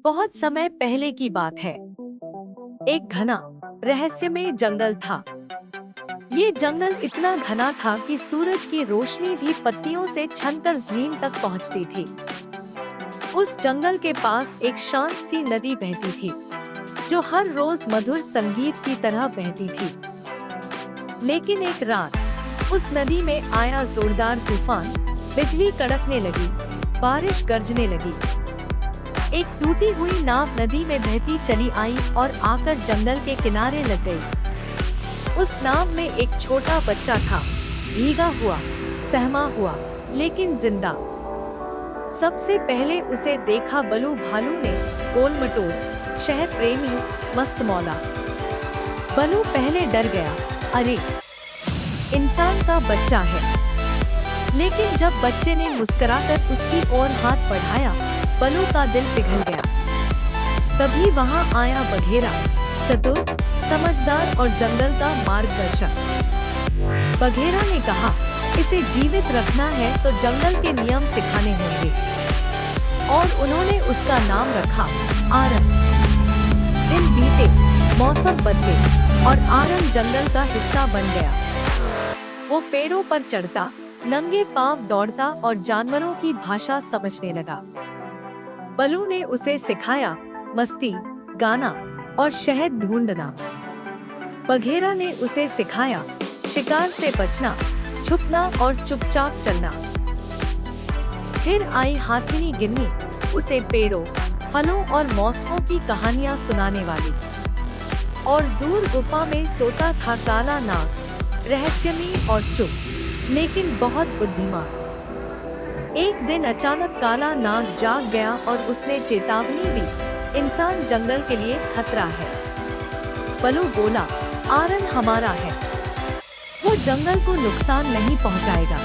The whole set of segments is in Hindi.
बहुत समय पहले की बात है। एक घना रहस्यमय जंगल था। ये जंगल इतना घना था कि सूरज की रोशनी भी पत्तियों से छनकर जमीन तक पहुंचती थी। उस जंगल के पास एक शांत सी नदी बहती थी, जो हर रोज मधुर संगीत की तरह बहती थी। लेकिन एक रात उस नदी में आया जोरदार तूफान। बिजली कड़कने लगी, बारिश गरजने लगी। एक टूटी हुई नाव नदी में बहती चली आई और आकर जंगल के किनारे लग गई। उस नाव में एक छोटा बच्चा था, भीगा हुआ, सहमा हुआ, लेकिन जिंदा। सबसे पहले उसे देखा बलू भालू ने, गोल-मटोल, शहर प्रेमी, मस्त मौला। बलू पहले डर गया, अरे इंसान का बच्चा है। लेकिन जब बच्चे ने मुस्कुराकर उसकी ओर हाथ बढ़ाया, बलू का दिल पिघल गया। तभी वहां आया बघेरा, चतुर, समझदार और जंगल का मार्गदर्शक। बघेरा ने कहा, इसे जीवित रखना है तो जंगल के नियम सिखाने होंगे। और उन्होंने उसका नाम रखा आरन। दिन बीते, मौसम बदले और आरन जंगल का हिस्सा बन गया। वो पेड़ों पर चढ़ता, नंगे पांव दौड़ता और जानवरों की भाषा समझने लगा। बलू ने उसे सिखाया मस्ती, गाना और शहद ढूंढना। बघेरा ने उसे सिखाया शिकार से बचना, छुपना और चुपचाप चलना। फिर आई हाथिनी गिन्नी, उसे पेड़ों, फलों और मौसमों की कहानियां सुनाने वाली। और दूर गुफा में सोता था काला नाग, रहस्यमय और चुप, लेकिन बहुत बुद्धिमान। एक दिन अचानक काला नाग जाग गया और उसने चेतावनी दी, इंसान जंगल के लिए खतरा है। बलू बोला, आरन हमारा है, वो जंगल को नुकसान नहीं पहुंचाएगा।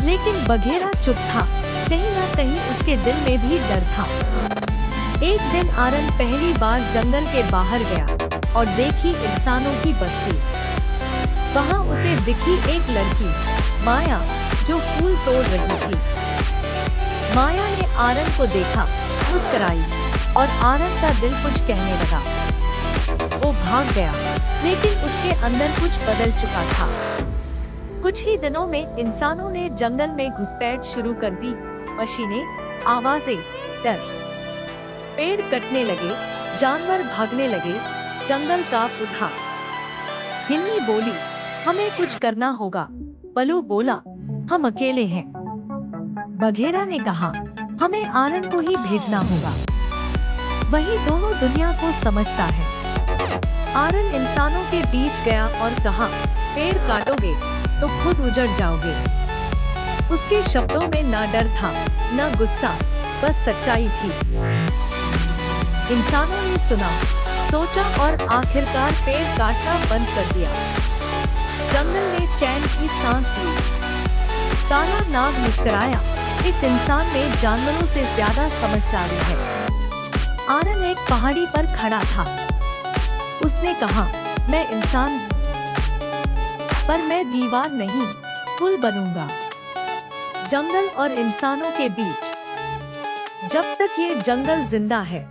लेकिन बघेरा चुप था, कहीं न कहीं उसके दिल में भी डर था। एक दिन आरन पहली बार जंगल के बाहर गया और देखी इंसानों की बस्ती। वहाँ उसे दिखी एक लड़की, माया, जो फूल तोड़ रही थी। माया ने आरन को देखा, मुस्कुराई और आरन का दिल कुछ कहने लगा। वो भाग गया, लेकिन उसके अंदर कुछ बदल चुका था। कुछ ही दिनों में इंसानों ने जंगल में घुसपैठ शुरू कर दी। मशीनें, आवाजें, डर। पेड़ कटने लगे, जानवर भागने लगे, जंगल कांप उठा। गिन्नी बोली, हमें कुछ करना होगा। बलू बोला, हम अकेले हैं। बघेरा ने कहा, हमें आरन को ही भेजना होगा, वही दोनों दुनिया को समझता है। आरन इंसानों के बीच गया और कहा, पेड़ काटोगे तो खुद उजड़ जाओगे। उसके शब्दों में ना डर था, ना गुस्सा, बस सच्चाई थी। इंसानों ने सुना, सोचा और आखिरकार पेड़ काटना बंद कर दिया। जंगल ने चैन की सांस ली। काला नाग मुस्कुराया, इस इंसान में जानवरों से ज्यादा समझदारी है। आरन एक पहाड़ी पर खड़ा था। उसने कहा, मैं इंसान हूं, पर मैं दीवार नहीं, पुल बनूंगा जंगल और इंसानों के बीच। जब तक ये जंगल जिंदा है,